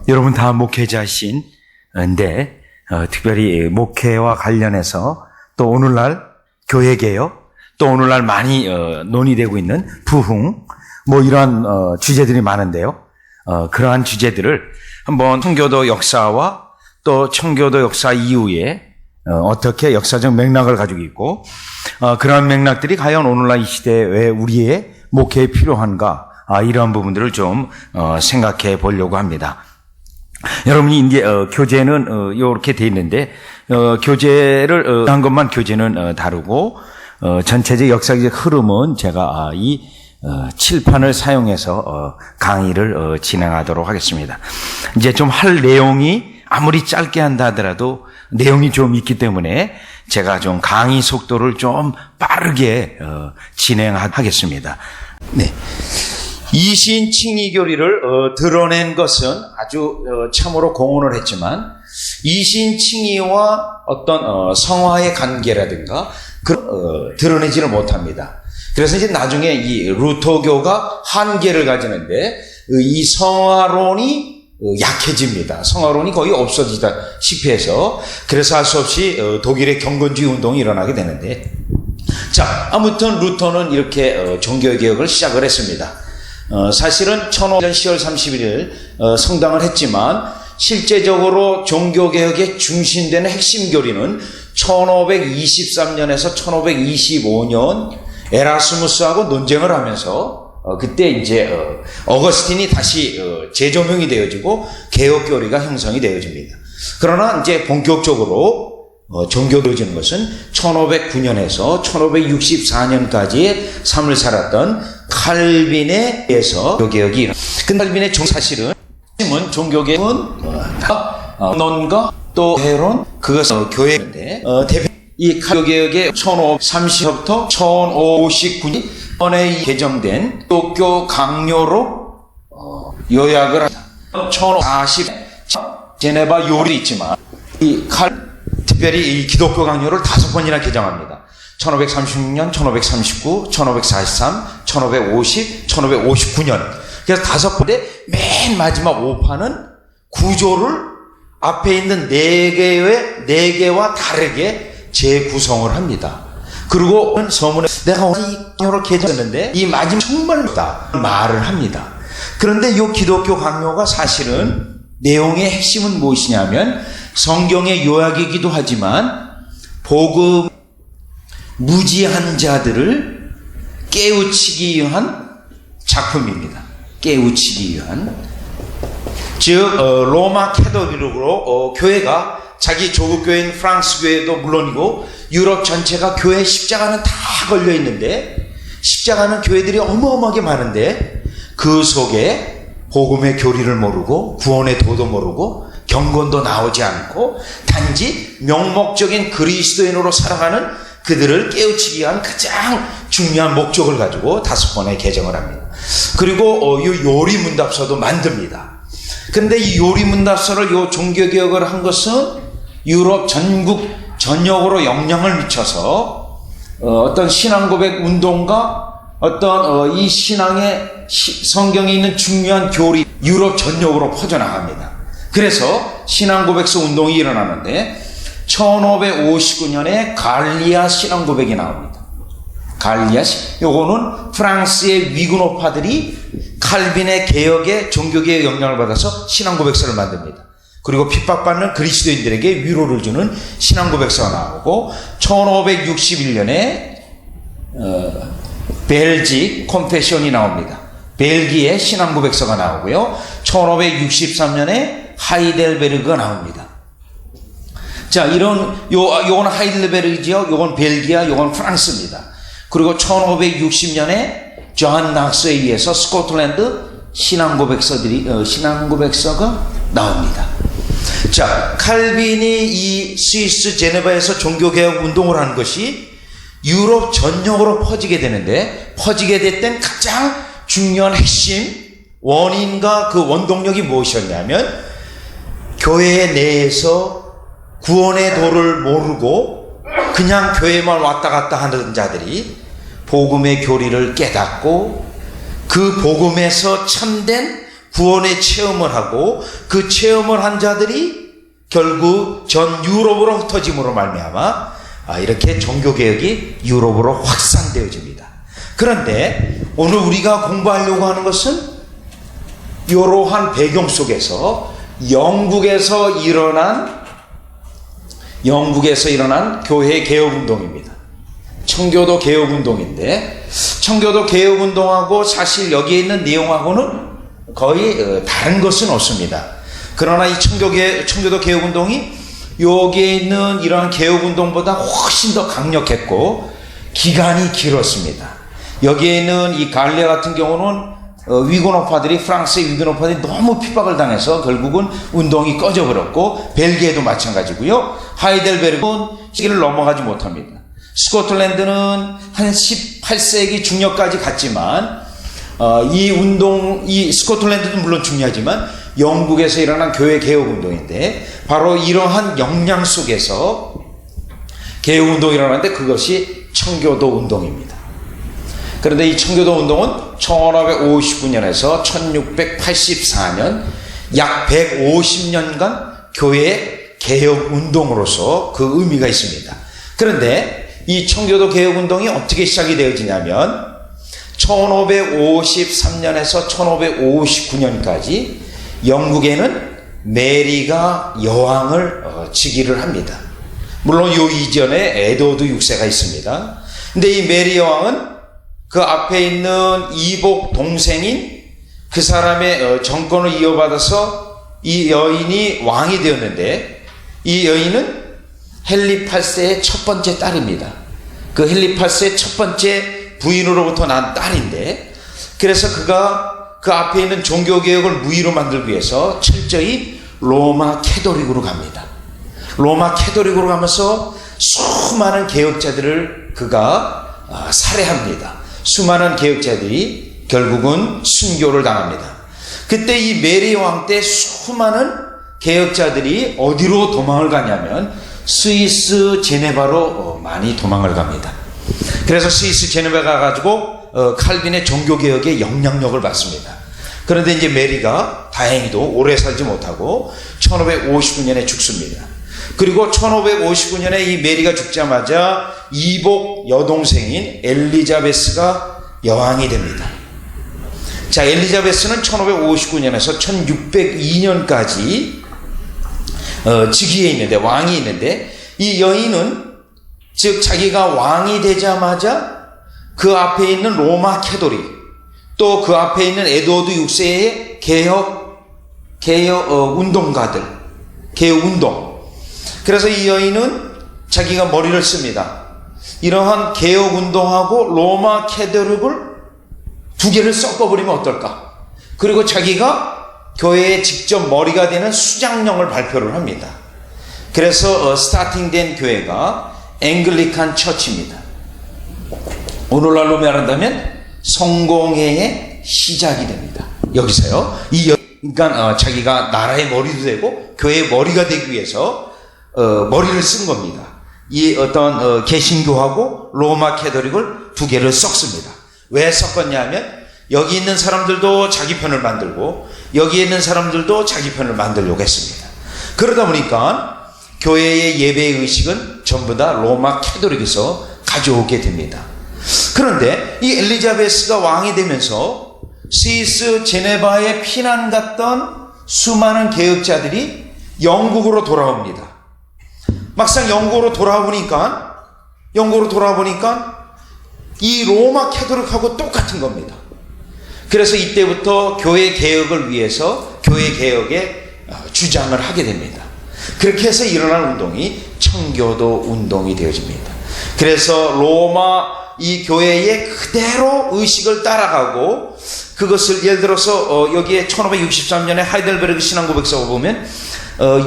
여러분 다 목회자신데 특별히 목회와 관련해서 또 오늘날 교회개혁, 또 오늘날 많이 논의되고 있는 부흥, 뭐 이러한 주제들이 많은데요. 그러한 주제들을 한번 청교도 역사와 또 청교도 역사 이후에 어떻게 역사적 맥락을 가지고 있고 그러한 맥락들이 과연 오늘날 이 시대에 왜 우리의 목회에 필요한가, 이러한 부분들을 좀 생각해 보려고 합니다. 여러분이 이제 교재는 이렇게 돼 있는데 교재를 한 것만 교재는 다루고 전체적 역사적 흐름은 제가 이 칠판을 사용해서 강의를 진행하도록 하겠습니다. 이제 좀 할 내용이 아무리 짧게 한다 하더라도 내용이 좀 있기 때문에 제가 좀 강의 속도를 좀 빠르게 진행하겠습니다. 네. 이신 칭의교리를 드러낸 것은 아주 참으로 공헌을 했지만 이신 칭의와 어떤 성화의 관계라든가 드러내지를 못합니다. 그래서 이제 나중에 이 루터교가 한계를 가지는데 이 성화론이 약해집니다. 성화론이 거의 없어지다시피 해서 그래서 할 수 없이 독일의 경건주의 운동이 일어나게 되는데, 자, 아무튼 루터는 이렇게 종교개혁을 시작을 했습니다. 사실은 1500년 10월 31일 성당을 했지만 실제적으로 종교개혁의 중심되는 핵심 교리는 1523년에서 1525년 에라스무스하고 논쟁을 하면서 그때 이제 어거스틴이 다시 재조명이 되어지고 개혁교리가 형성이 되어집니다. 그러나 이제 본격적으로 종교되어지는 것은 1509년에서 1564년까지의 삶을 살았던 칼빈에 의해서 종교개혁이 일어납니다. 근데 칼빈의 사실은 종교개혁은 논과 또 해론, 그것은 교회인데 대표 이 종교개혁의 1530부터 1559년 번에 개정된 기독교 강요로 요약을 합니다. 1540 제네바 요리 있지만 특별히 이 기독교 강요를 5번이나 개정합니다. 1536년, 1539, 1543, 1550, 1559년. 그래서 5번에 맨 마지막 5판은 구조를 앞에 있는 4개와 다르게 재구성을 합니다. 그리고 서문에 내가 오늘 이 강요를 개정했는데 이 마지막 정말 없다 말을 합니다. 그런데 이 기독교 강요가 사실은 내용의 핵심은 무엇이냐면 성경의 요약이기도 하지만 복음 무지한 자들을 깨우치기 위한 작품입니다. 깨우치기 위한, 즉 로마 캐톨릭으로 교회가 자기 조국 교회인 프랑스 교회도 물론이고 유럽 전체가 교회 십자가는 다 걸려 있는데 십자가는 교회들이 어마어마하게 많은데 그 속에 복음의 교리를 모르고 구원의 도도 모르고 경건도 나오지 않고 단지 명목적인 그리스도인으로 살아가는 그들을 깨우치기 위한 가장 중요한 목적을 가지고 5번의 개정을 합니다. 그리고 이 요리문답서도 만듭니다. 그런데 이 요리문답서를 요 종교개혁을 한 것은 유럽 전역으로 영향을 미쳐서 어떤 신앙고백 운동과 어떤 이 신앙의 성경에 있는 중요한 교리 유럽 전역으로 퍼져나갑니다. 그래서 신앙고백서 운동이 일어나는데 1559년에 갈리아 신앙고백이 나옵니다. 요거는 프랑스의 위근호파들이 칼빈의 개혁에 종교개혁 영향을 받아서 신앙고백서를 만듭니다. 그리고 핍박받는 그리스도인들에게 위로를 주는 신앙고백서가 나오고 1561년에 벨직 콘페션이 나옵니다. 벨기에 신앙고백서가 나오고요. 1563년에 하이델베르그가 나옵니다. 자, 요건 하이델베르그지요. 요건 벨기아, 요건 프랑스입니다. 그리고 1560년에 존 낙스에 의해서 스코틀랜드 신앙고백서가 나옵니다. 자, 칼빈이 이 스위스 제네바에서 종교개혁 운동을 한 것이 유럽 전역으로 퍼지게 되는데, 퍼지게 됐던 가장 중요한 핵심 원인과 그 원동력이 무엇이었냐면 교회 내에서 구원의 도를 모르고 그냥 교회만 왔다 갔다 하는 자들이 복음의 교리를 깨닫고 그 복음에서 참된 구원의 체험을 하고 그 체험을 한 자들이 결국 전 유럽으로 흩어짐으로 말미암아 이렇게 종교개혁이 유럽으로 확산되어집니다. 그런데 오늘 우리가 공부하려고 하는 것은 이러한 배경 속에서 영국에서 일어난 교회 개혁운동입니다. 청교도 개혁운동인데, 청교도 개혁운동하고 사실 여기에 있는 내용하고는 거의 다른 것은 없습니다. 그러나 이 청교도 개혁운동이 여기에 있는 이러한 개혁운동보다 훨씬 더 강력했고 기간이 길었습니다. 여기에 있는 이 갈리아 같은 경우는 위군어파들이, 프랑스의 위군어파들이 너무 핍박을 당해서 결국은 운동이 꺼져버렸고, 벨기에도 마찬가지고요. 하이델베르크는 시기를 넘어가지 못합니다. 스코틀랜드는 한 18세기 중葉까지 갔지만 이 스코틀랜드도 물론 중요하지만 영국에서 일어난 교회 개혁운동인데, 바로 이러한 역량 속에서 개혁운동이 일어났는데 그것이 청교도 운동입니다. 그런데 이 청교도 운동은 1559년에서 1684년 약 150년간 교회 개혁 운동으로서 그 의미가 있습니다. 그런데 이 청교도 개혁 운동이 어떻게 시작이 되어지냐면 1553년에서 1559년까지 영국에는 메리가 여왕을 즉위를 합니다. 물론 요 이전에 에드워드 6세가 있습니다. 근데 이 메리 여왕은 그 앞에 있는 이복 동생인 그 사람의 정권을 이어받아서 이 여인이 왕이 되었는데, 이 여인은 헨리 8세의 첫 번째 딸입니다. 그 헨리 8세의 첫 번째 부인으로부터 난 딸인데, 그래서 그가 그 앞에 있는 종교개혁을 무위로 만들기 위해서 철저히 로마 캐토릭으로 갑니다. 로마 캐토릭으로 가면서 수많은 개혁자들을 그가 살해합니다. 수많은 개혁자들이 결국은 순교를 당합니다. 그때 이 메리 왕 때 수많은 개혁자들이 어디로 도망을 가냐면 스위스 제네바로 많이 도망을 갑니다. 그래서 스위스 제네바 가가지고 칼빈의 종교개혁의 영향력을 받습니다. 그런데 이제 메리가 다행히도 오래 살지 못하고 1559년에 죽습니다. 그리고 1559년에 이 메리가 죽자마자 이복 여동생인 엘리자베스가 여왕이 됩니다. 자, 엘리자베스는 1559년에서 1602년까지 즉위에 있는데, 왕이 있는데, 이 여인은 즉 자기가 왕이 되자마자 그 앞에 있는 로마 캐토릭, 또 그 앞에 있는 에드워드 6세의 개혁 운동가들, 개혁 운동. 그래서 이 여인은 자기가 머리를 씁니다. 이러한 개혁 운동하고 로마 캐토릭을 두 개를 섞어버리면 어떨까? 그리고 자기가 교회에 직접 머리가 되는 수장령을 발표를 합니다. 그래서 스타팅된 교회가 앵글리칸 처치입니다. 오늘날로 말한다면 성공회의 시작이 됩니다. 여기서요. 그러니까 자기가 나라의 머리도 되고 교회의 머리가 되기 위해서 머리를 쓴 겁니다. 이 어떤 개신교하고 로마 캐토릭을 두 개를 섞습니다. 왜 섞었냐면 여기 있는 사람들도 자기 편을 만들고 여기에 있는 사람들도 자기 편을 만들려고 했습니다. 그러다 보니까 교회의 예배의 의식은 전부 다 로마 캐토릭에서 가져오게 됩니다. 그런데 이 엘리자베스가 왕이 되면서 스위스 제네바에 피난 갔던 수많은 개혁자들이 영국으로 돌아옵니다. 막상 영국으로 돌아보니까 이 로마 캐토릭하고 똑같은 겁니다. 그래서 이때부터 교회 개혁을 위해서 교회 개혁에 주장을 하게 됩니다. 그렇게 해서 일어난 운동이 청교도 운동이 되어집니다. 그래서 로마 이 교회의 그대로 의식을 따라가고, 그것을 예를 들어서 여기에 1563년에 하이델베르크 신앙고백서가 보면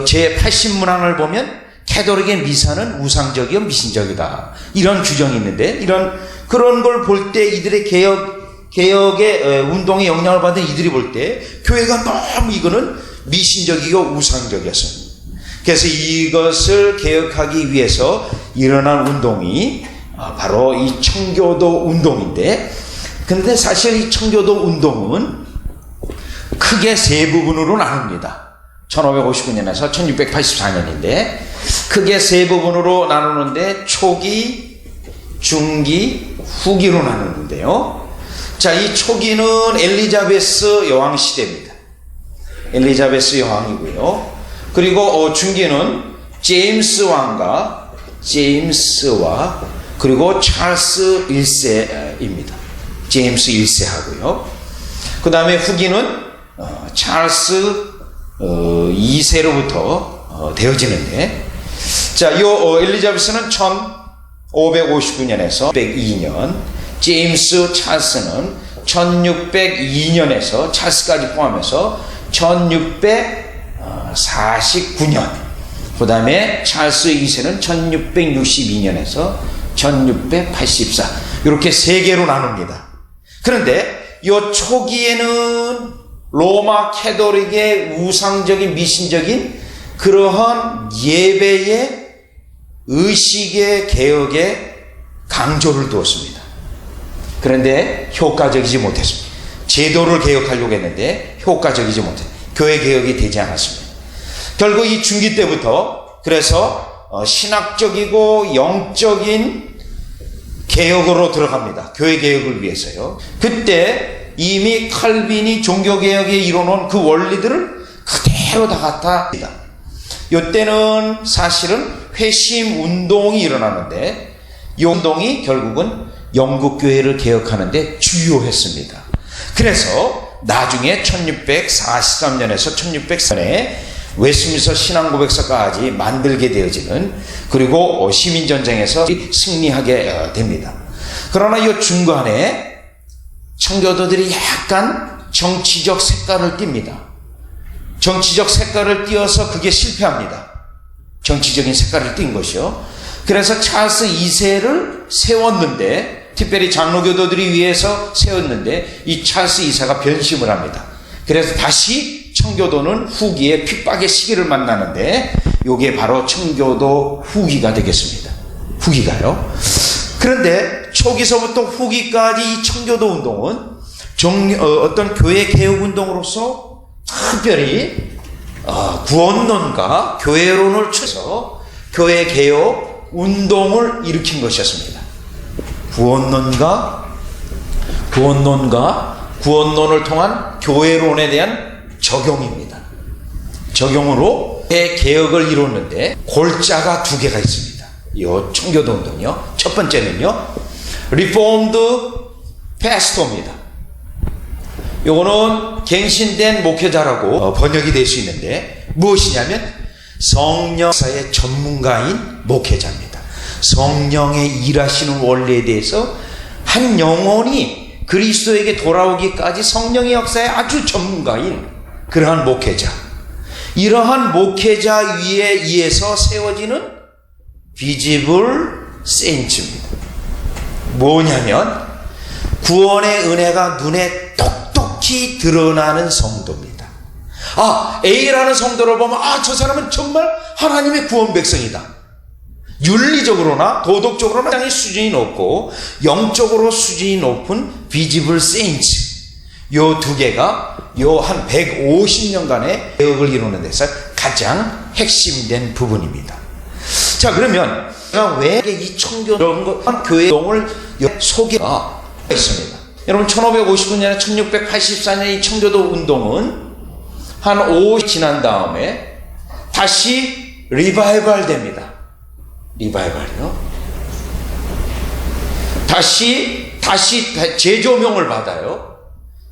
제 80문항을 보면 캐토릭의 미사는 우상적이요 미신적이다, 이런 규정이 있는데, 그런 걸 볼 때 이들의 개혁의 운동에 영향을 받은 이들이 볼 때 교회가 너무 이거는 미신적이고 우상적이었습니다. 그래서 이것을 개혁하기 위해서 일어난 운동이 바로 이 청교도 운동인데, 그런데 사실 이 청교도 운동은 크게 세 부분으로 나눕니다. 1559년에서 1684년인데 크게 세 부분으로 나누는데 초기, 중기, 후기로 나누는데요. 자, 이 초기는 엘리자베스 여왕 시대입니다. 엘리자베스 여왕이고요. 그리고 중기는 제임스와 그리고 찰스 1세입니다. 제임스 1세하고요. 그 다음에 후기는 찰스 2세로부터 되어지는데, 자, 엘리자베스는 1559년에서 102년, 제임스 찰스는 1602년에서 찰스까지 포함해서 1649년, 그 다음에 찰스 2세는 1662년에서 1684, 이렇게 세 개로 나눕니다. 그런데 이 초기에는 로마 캐토릭의 우상적인 미신적인 그러한 예배의 의식의 개혁에 강조를 두었습니다. 그런데 효과적이지 못했습니다. 제도를 개혁하려고 했는데 효과적이지 못했습니다. 교회 개혁이 되지 않았습니다. 결국 이 중기 때부터 그래서 신학적이고 영적인 개혁으로 들어갑니다. 교회 개혁을 위해서요. 그때 이미 칼빈이 종교개혁에 이뤄놓은 그 원리들을 그대로 다 갖다. 이때는 사실은 회심 운동이 일어나는데 이 운동이 결국은 영국 교회를 개혁하는데 주요했습니다. 그래서 나중에 1643년에서 1604년에 웨스민스터 신앙고백서까지 만들게 되어지는, 그리고 시민전쟁에서 승리하게 됩니다. 그러나 이 중간에 청교도들이 약간 정치적 색깔을 띱니다. 정치적 색깔을 띄어서 그게 실패합니다. 정치적인 색깔을 띈 것이요. 그래서 찰스 2세를 세웠는데, 특별히 장로교도들이 위해서 세웠는데 이 찰스 2세가 변심을 합니다. 그래서 다시 청교도는 후기에 핍박의 시기를 만나는데 이게 바로 청교도 후기가 되겠습니다. 후기가요. 그런데 초기서부터 후기까지 이 청교도 운동은 어떤 교회 개혁 운동으로서 특별히 구원론과 교회론을 쳐서 교회 개혁 운동을 일으킨 것이었습니다. 구원론과 구원론을 통한 교회론에 대한 적용입니다. 적용으로 개혁을 이뤘는데 골자가 두 개가 있습니다. 이 청교도 운동이요. 첫 번째는요, 리포임드 패스토입니다. 요거는 갱신된 목회자라고 번역이 될 수 있는데 무엇이냐면 성령사의 전문가인 목회자입니다. 성령의 일하시는 원리에 대해서 한 영혼이 그리스도에게 돌아오기까지 성령의 역사에 아주 전문가인 그러한 목회자, 이러한 목회자 위에 의해서 세워지는 비지블 세인츠입니다. 뭐냐면 구원의 은혜가 눈에 똑똑히 드러나는 성도입니다. A라는 성도를 보면 저 사람은 정말 하나님의 구원 백성이다. 윤리적으로나 도덕적으로나 굉장히 수준이 높고 영적으로 수준이 높은 비지블 세인츠, 요 두 개가 요 한 150년간의 개혁을 이루는 데서 가장 핵심된 부분입니다. 자, 그러면 왜 이 청교도 교회동을 소개가 있습니다. 여러분 1559년에 1684년 이 청교도 운동은 한 5년 지난 다음에 다시 리바이벌 됩니다. 리바이벌이요. 다시 재조명을 받아요.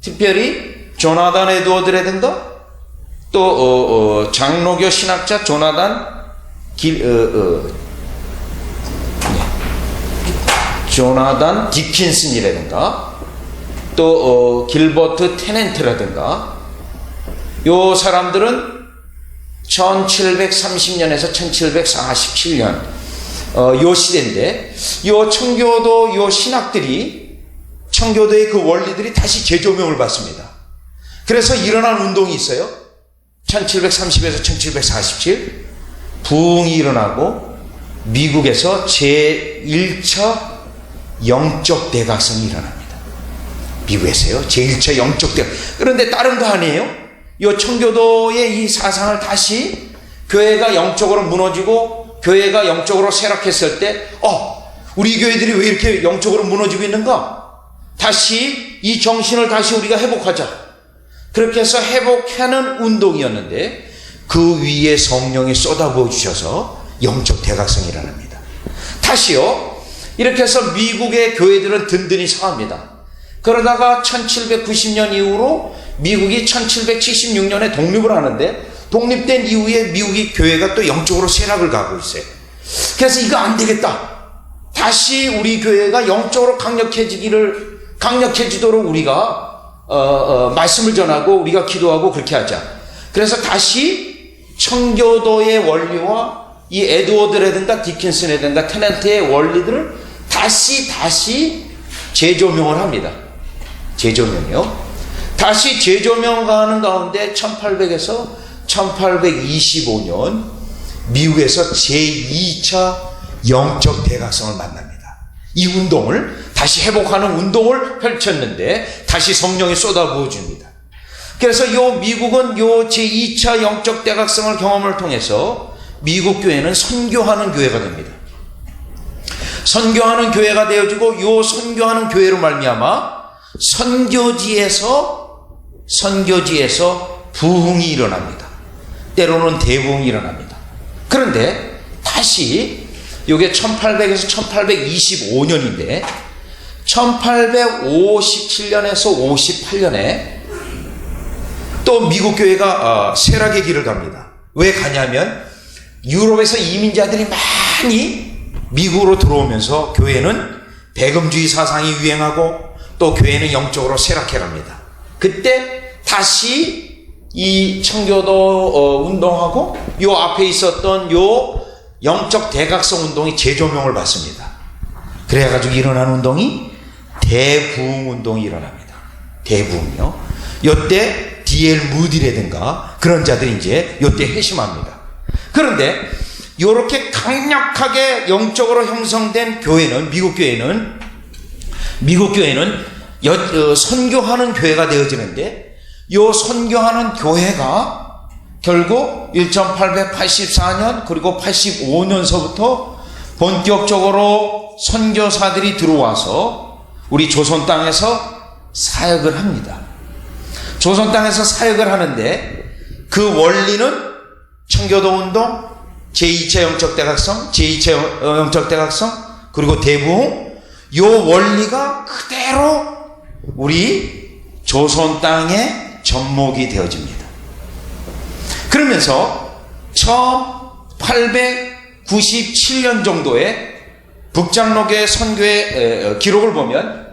특별히 조나단 에드워드라든가 또 장로교 신학자 조나단 디킨슨이라든가 또 길버트 테넨트라든가 요 사람들은 1730년에서 1747년 요 시대인데 요 청교도 요 신학들이 청교도의 그 원리들이 다시 재조명을 받습니다. 그래서 일어난 운동이 있어요. 1730에서 1747 부흥이 일어나고 미국에서 제1차 영적 대각성이 일어납니다. 미국에서요. 제1차 영적 대각성. 그런데 다른 거 아니에요? 이 청교도의 이 사상을 다시 교회가 영적으로 무너지고 교회가 영적으로 쇠락했을 때 우리 교회들이 왜 이렇게 영적으로 무너지고 있는가? 다시 이 정신을 다시 우리가 회복하자. 그렇게 해서 회복하는 운동이었는데 그 위에 성령이 쏟아부어 주셔서 영적 대각성이 일어납니다. 다시요. 이렇게 해서 미국의 교회들은 든든히 서합니다. 그러다가 1790년 이후로 미국이 1776년에 독립을 하는데 독립된 이후에 미국의 교회가 또 영적으로 쇠락을 가고 있어요. 그래서 이거 안 되겠다. 다시 우리 교회가 영적으로 강력해지도록 우리가 말씀을 전하고 우리가 기도하고 그렇게 하자. 그래서 다시 청교도의 원리와 이 에드워드라든가 디킨슨이라든가 테넌트의 원리들을 다시 재조명을 합니다. 재조명이요. 다시 재조명하는 가운데 1800에서 1825년 미국에서 제2차 영적 대각성을 만납니다. 이 운동을 다시 회복하는 운동을 펼쳤는데 다시 성령이 쏟아부어 줍니다. 그래서 미국은 제2차 영적 대각성을 경험을 통해서 미국 교회는 선교하는 교회가 됩니다. 선교하는 교회가 되어지고 선교하는 교회로 말미암아 선교지에서 부흥이 일어납니다. 때로는 대부흥이 일어납니다. 그런데 다시 이게 1800에서 1825년인데 1857년에서 58년에 또 미국 교회가 쇠락의 길을 갑니다. 왜 가냐면 유럽에서 이민자들이 많이 미국으로 들어오면서 교회는 배금주의 사상이 유행하고 또 교회는 영적으로 쇠락해갑니다. 그때 다시 이 청교도 운동하고 요 앞에 있었던 요 영적 대각성 운동이 재조명을 받습니다. 그래가지고 일어난 운동이 대부흥 운동이 일어납니다. 대부흥이요. 요때 D.L. 무디라든가 그런 자들이 이제 요때 회심합니다. 그런데 요렇게 강력하게 영적으로 형성된 교회는 미국 교회는 선교하는 교회가 되어지는데 요 선교하는 교회가 결국 1884년 그리고 85년서부터 본격적으로 선교사들이 들어와서 우리 조선 땅에서 사역을 합니다. 조선 땅에서 사역을 하는데 그 원리는 청교도 운동, 제2차 영적 대각성, 제2차 영적 대각성, 그리고 대부흥, 요 원리가 그대로 우리 조선 땅에 접목이 되어집니다. 그러면서 1897년 정도의 북장로교회 선교의 기록을 보면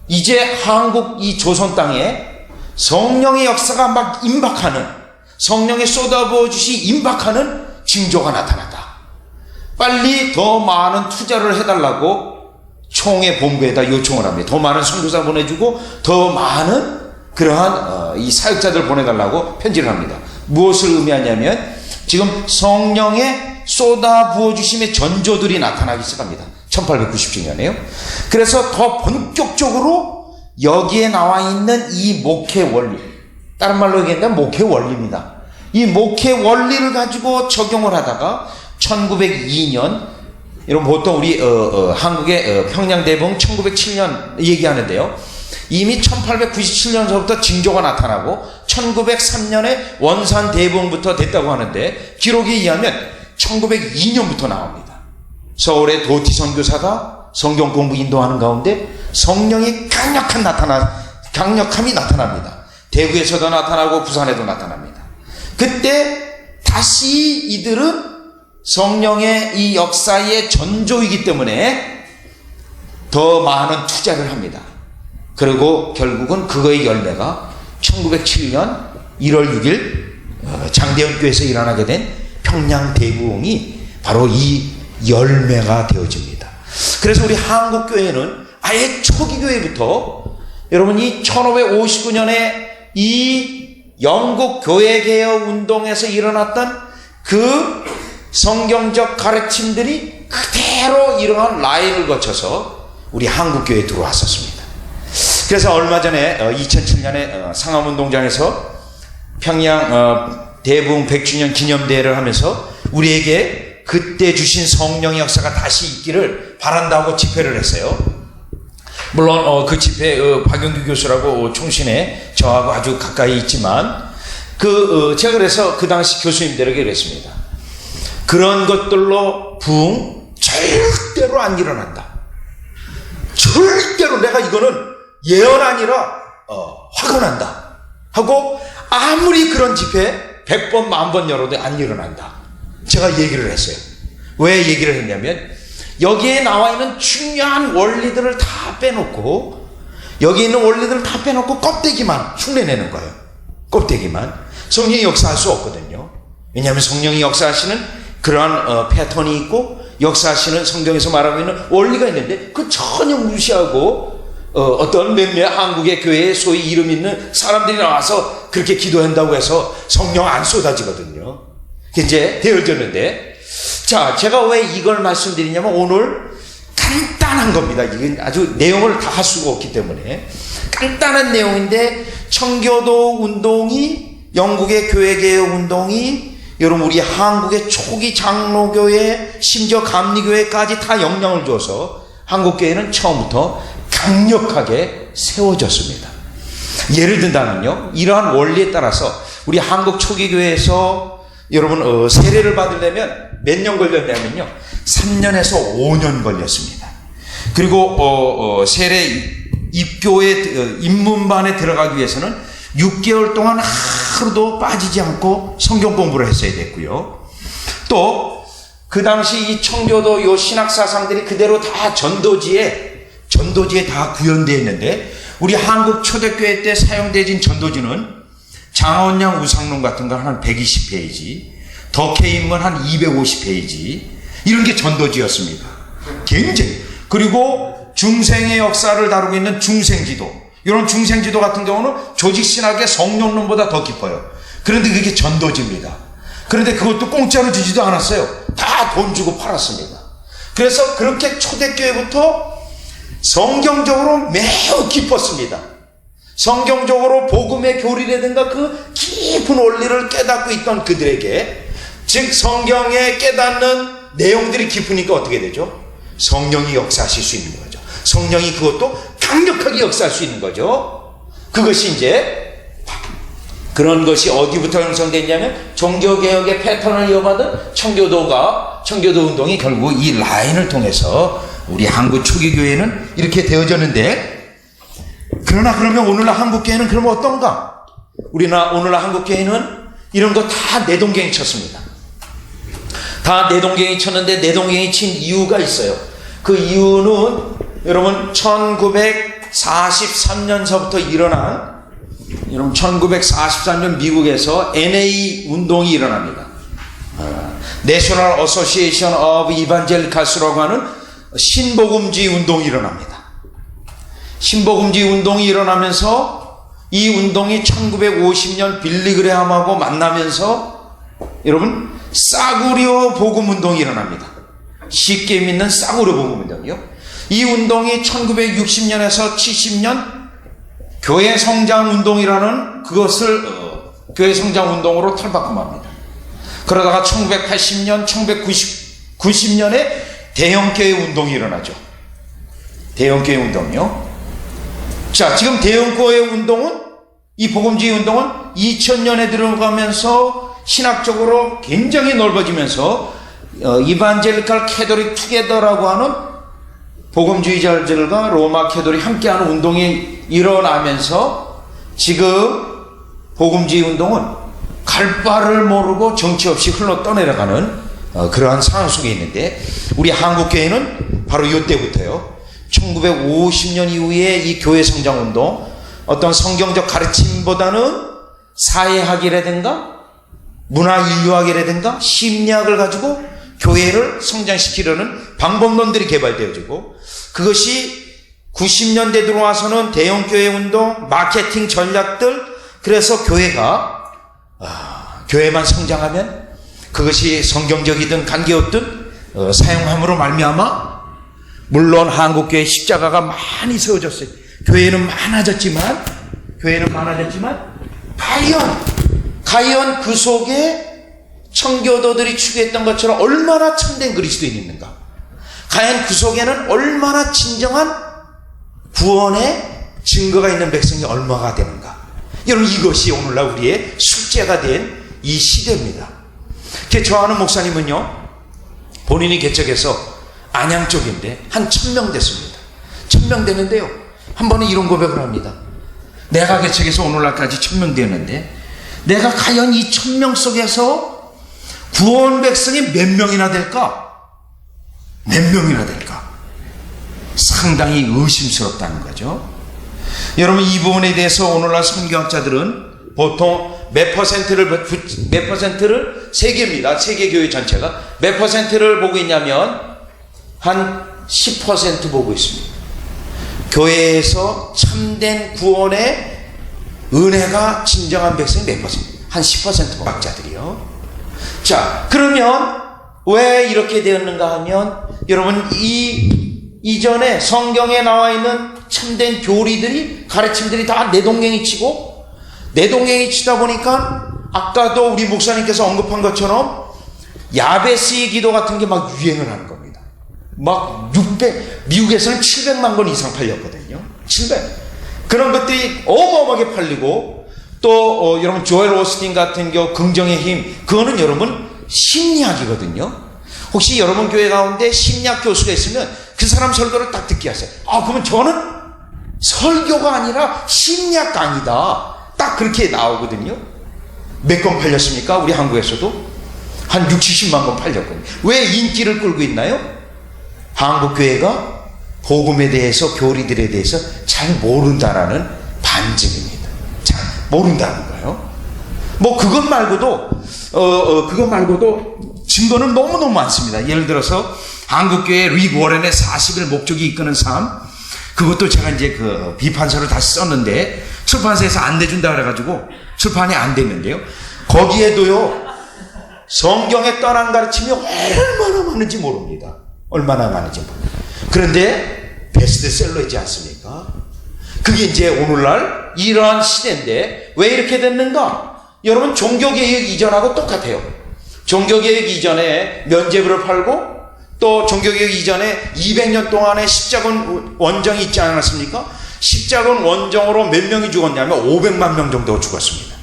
이제 한국 이 조선 땅에 성령의 역사가 막 임박하는, 성령의 쏟아부어 주시 임박하는 징조가 나타났다. 빨리 더 많은 투자를 해달라고 총회 본부에다 요청을 합니다. 더 많은 선교사 보내주고 더 많은 그러한 이 사역자들 보내달라고 편지를 합니다. 무엇을 의미하냐면 지금 성령의 쏟아부어 주심의 전조들이 나타나기 시작합니다. 1897년에요. 그래서 더 본격적으로 여기에 나와 있는 이 목회 원리, 다른 말로 얘기하면 목회 원리입니다. 이 목회 원리를 가지고 적용을 하다가 1902년, 여러분 보통 우리 한국의 평양대부흥 1907년 얘기하는데요. 이미 1897년서부터 징조가 나타나고 1903년에 원산 대부흥부터 됐다고 하는데 기록에 의하면 1902년부터 나옵니다. 서울의 도티 선교사가 성경 공부 인도하는 가운데 성령의 강력함이 나타납니다. 대구에서도 나타나고 부산에도 나타납니다. 그때 다시 이들은 성령의 이 역사의 전조이기 때문에 더 많은 투자를 합니다. 그리고 결국은 그거의 열매가 1907년 1월 6일 장대현 교회에서 일어나게 된 평양 대부흥이 바로 이 열매가 되어집니다. 그래서 우리 한국 교회는 아예 초기 교회부터 여러분 이 1559년에 이 영국 교회 개혁 운동에서 일어났던 그 성경적 가르침들이 그대로 이러한 라인을 거쳐서 우리 한국 교회에 들어왔었습니다. 그래서 얼마 전에 2007년에 상암운동장에서 평양 대부흥 100주년 기념대회를 하면서 우리에게 그때 주신 성령의 역사가 다시 있기를 바란다고 집회를 했어요. 물론 그 집회 박영규 교수라고 총신에 저하고 아주 가까이 있지만 제가 그래서 그 당시 교수님들에게 그랬습니다. 그런 것들로 부흥 절대로 안 일어난다. 절대로 내가 이거는 예언 아니라 확언한다 하고 아무리 그런 집회 100번 만번 열어도 안 일어난다. 제가 얘기를 했어요. 왜 얘기를 했냐면 여기에 나와 있는 중요한 원리들을 다 빼놓고 여기 있는 원리들을 다 빼놓고 껍데기만 흉내내는 거예요. 껍데기만. 성령이 역사할 수 없거든요. 왜냐하면 성령이 역사하시는 그러한 패턴이 있고 역사하시는 성경에서 말하고 있는 원리가 있는데 그 전혀 무시하고 어떤 몇몇 한국의 교회에 소위 이름 있는 사람들이 나와서 그렇게 기도한다고 해서 성령 안 쏟아지거든요. 이제 되어졌는데 자, 제가 왜 이걸 말씀드리냐면 오늘 간단한 겁니다. 이건 아주 내용을 다 할 수가 없기 때문에 간단한 내용인데 청교도 운동이 영국의 교회개혁 운동이 여러분 우리 한국의 초기 장로교회 심지어 감리교회까지 다 영향을 줘서 한국교회는 처음부터 강력하게 세워졌습니다. 예를 든다면요, 이러한 원리에 따라서 우리 한국 초기 교회에서 여러분 세례를 받으려면 몇 년 걸렸냐면요 3년에서 5년 걸렸습니다. 그리고 세례 입교에 입문반에 들어가기 위해서는 6개월 동안 하루도 빠지지 않고 성경 공부를 했어야 됐고요. 또 그 당시 이 청교도 요 신학 사상들이 그대로 다 전도지에 다 구현되어 있는데 우리 한국 초대교회 때 사용되어진 전도지는 장원양 우상론 같은 거 한 120페이지, 덕혜인문 한 250페이지 이런 게 전도지였습니다. 굉장히. 그리고 중생의 역사를 다루고 있는 중생지도, 이런 중생지도 같은 경우는 조직신학의 성령론보다 더 깊어요. 그런데 그게 전도지입니다. 그런데 그것도 공짜로 주지도 않았어요. 다 돈 주고 팔았습니다. 그래서 그렇게 초대교회부터 성경적으로 매우 깊었습니다. 성경적으로 복음의 교리라든가 그 깊은 원리를 깨닫고 있던 그들에게, 즉 성경에 깨닫는 내용들이 깊으니까 어떻게 되죠? 성령이 역사하실 수 있는 거죠. 성령이 그것도 강력하게 역사할 수 있는 거죠. 그것이 이제 그런 것이 어디부터 형성됐냐면 종교개혁의 패턴을 이어받은 청교도 운동이 결국 이 라인을 통해서 우리 한국 초기교회는 이렇게 되어졌는데, 그러나 그러면 오늘날 한국교회는 그러면 어떤가? 오늘날 한국교회는 이런 거 다 내동갱이 쳤습니다. 다 내동갱이 쳤는데 내동갱이 친 이유가 있어요. 그 이유는 여러분 1943년서부터 일어난, 여러분 1943년 미국에서 NA 운동이 일어납니다. National Association of Evangelicals라고 하는 신복음주의 운동이 일어납니다. 신복음주의 운동이 일어나면서 이 운동이 1950년 빌리그레함하고 만나면서 여러분 싸구려 복음 운동이 일어납니다. 쉽게 믿는 싸구려 복음 운동이요. 이 운동이 1960년에서 70년 교회 성장 운동이라는 그것을 교회 성장 운동으로 탈바꿈합니다. 그러다가 1980년, 1990년에 대형교회 운동이 일어나죠. 대형교회 운동이요. 자, 지금 대형교회 운동은, 이 복음주의 운동은 2000년에 들어가면서 신학적으로 굉장히 넓어지면서 이반젤리칼 캐톨릭 투게더라고 하는 복음주의자들과 로마 캐톨릭 함께하는 운동이 일어나면서 지금 복음주의 운동은 갈 바를 모르고 정치 없이 흘러 떠내려가는 그러한 상황 속에 있는데, 우리 한국교회는 바로 이때부터요 1950년 이후에 이 교회 성장 운동, 어떤 성경적 가르침보다는 사회학이라든가 문화 인류학이라든가 심리학을 가지고 교회를 성장시키려는 방법론들이 개발되어지고, 그것이 90년대 들어와서는 대형교회 운동, 마케팅 전략들, 그래서 교회만 성장하면 그것이 성경적이든 관계없든 사용함으로 말미암아, 물론 한국교회 십자가가 많이 세워졌어요. 교회는 많아졌지만 과연 과연 그 속에 청교도들이 추구했던 것처럼 얼마나 참된 그리스도인이 있는가? 과연 그 속에는 얼마나 진정한 구원의 증거가 있는 백성이 얼마가 되는가? 여러분, 이것이 오늘날 우리의 숙제가 된 이 시대입니다. 좋아하는 목사님은요, 본인이 개척해서 안양 쪽인데 한 1000명 됐습니다. 1000명 되는데요, 한 번에 이런 고백을 합니다. 내가 개척해서 오늘날까지 1000명 되는데 내가 과연 이 1000명 속에서 구원 백성이 몇 명이나 될까? 몇 명이나 될까? 상당히 의심스럽다는 거죠. 여러분, 이 부분에 대해서 오늘날 선교학자들은 보통 몇 퍼센트를 세계입니다. 세계 교회 전체가 몇 퍼센트를 보고 있냐면 한 10% 보고 있습니다. 교회에서 참된 구원의 은혜가 진정한 백성이 몇 퍼센트? 한 10% 학자들이요. 자, 그러면 왜 이렇게 되었는가 하면, 여러분, 이전에 성경에 나와 있는 참된 교리들이, 가르침들이 다 내동댕이 치고, 내동댕이 치다 보니까 아까도 우리 목사님께서 언급한 것처럼 야베스의 기도 같은 게 막 유행을 하는 겁니다. 막 미국에서는 700만 권 이상 팔렸거든요. 700. 그런 것들이 어마어마하게 팔리고, 또 여러분 조엘 오스틴 같은 경우 긍정의 힘, 그거는 여러분 심리학이거든요. 혹시 여러분 교회 가운데 심리학 교수가 있으면 그 사람 설교를 딱 듣게 하세요. 그러면 저는 설교가 아니라 심리학 강의다, 딱 그렇게 나오거든요. 몇 권 팔렸습니까? 우리 한국에서도 한 60, 70만 권 팔렸거든요. 왜 인기를 끌고 있나요? 한국교회가 복음에 대해서, 교리들에 대해서 잘 모른다라는 반증입니다. 잘 모른다는 거예요. 뭐 그것 말고도 증거는 너무너무 많습니다. 예를 들어서 한국교회 릭 워렌의 40일 목적이 이끄는 삶, 그것도 제가 이제 그 비판서를 다시 썼는데 출판사에서 안 내준다 그래가지고 출판이 안 됐는데요. 거기에도요, 성경에 떠난 가르침이 얼마나 많은지 모릅니다. 얼마나 많은지 모릅니다. 그런데 베스트셀러이지 않습니까? 그게 이제 오늘날 이러한 시대인데 왜 이렇게 됐는가? 여러분, 종교개혁 이전하고 똑같아요. 종교개혁 이전에 면죄부를 팔고, 또 종교개혁 이전에 200년 동안의 십자군 원정이 있지 않았습니까? 십자군 원정으로 몇 명이 죽었냐면 500만 명 정도 죽었습니다.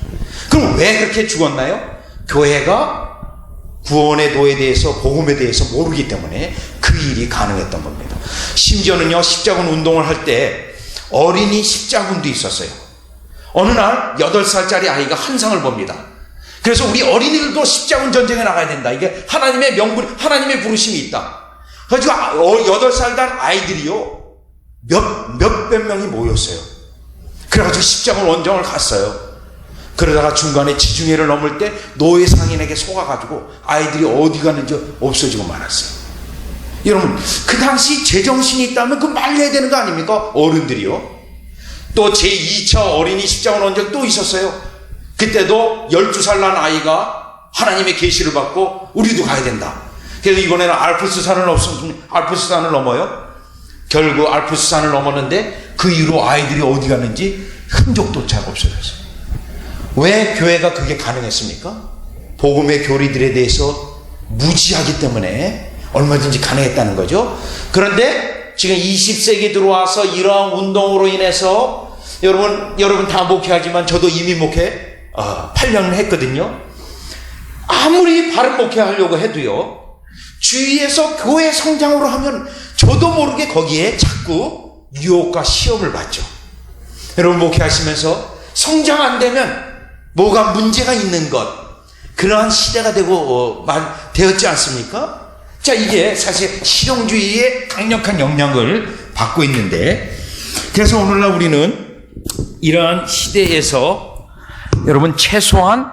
그럼 왜 그렇게 죽었나요? 교회가 구원의 도에 대해서, 복음에 대해서 모르기 때문에 그 일이 가능했던 겁니다. 심지어는요, 십자군 운동을 할 때 어린이 십자군도 있었어요. 어느 날 8살짜리 아이가 환상을 봅니다. 그래서 우리 어린이들도 십자군 전쟁에 나가야 된다. 이게 하나님의 명분, 하나님의 부르심이 있다. 그래서 8살 단 아이들이요, 몇백 명이 모였어요. 그래가지고 십자군 원정을 갔어요. 그러다가 중간에 지중해를 넘을 때 노예 상인에게 속아가지고 아이들이 어디 갔는지 없어지고 말았어요. 여러분, 그 당시 제정신이 있다면 그 말려야 되는 거 아닙니까? 어른들이요. 또 제2차 어린이 십자군 원정 또 있었어요. 그때도 12살 난 아이가 하나님의 계시를 받고 우리도 가야 된다. 그래서 이번에는 알프스산을 넘어요. 결국 알프스산을 넘었는데 그 이후로 아이들이 어디 갔는지 흔적조차 없어졌어요. 왜 교회가 그게 가능했습니까? 복음의 교리들에 대해서 무지하기 때문에 얼마든지 가능했다는 거죠. 그런데 지금 20세기 들어와서 이러한 운동으로 인해서 여러분 다 목회하지만 저도 이미 목회 8년 했거든요. 아무리 바른 목회하려고 해도요, 주위에서 교회 성장으로 하면 저도 모르게 거기에 자꾸 유혹과 시험을 받죠. 여러분, 목회하시면서 성장 안 되면 뭐가 문제가 있는 것, 그러한 시대가 되었지 않습니까? 자, 이게 사실 실용주의의 강력한 영향을 받고 있는데, 그래서 오늘날 우리는 이러한 시대에서 여러분, 최소한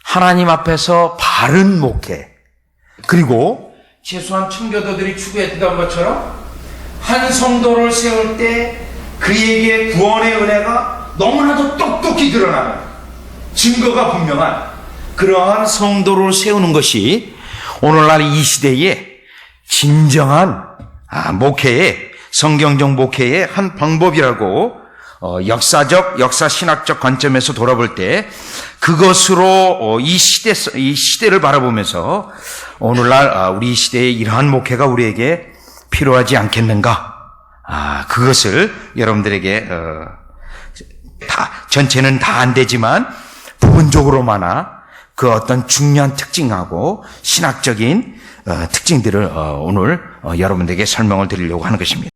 하나님 앞에서 바른 목회, 그리고 최소한 청교도들이 추구했던 것처럼 한 성도를 세울 때 그에게 구원의 은혜가 너무나도 똑똑히 드러나는, 증거가 분명한 그러한 성도를 세우는 것이 오늘날 이 시대의 진정한 목회의, 성경적 목회의 한 방법이라고 역사 신학적 관점에서 돌아볼 때 그것으로 이 시대를 바라보면서 오늘날 우리 시대의 이러한 목회가 우리에게 필요하지 않겠는가? 그것을 여러분들에게 전체는 다 안 되지만 부분적으로마나 그 어떤 중요한 특징하고 신학적인 특징들을 오늘 여러분들에게 설명을 드리려고 하는 것입니다.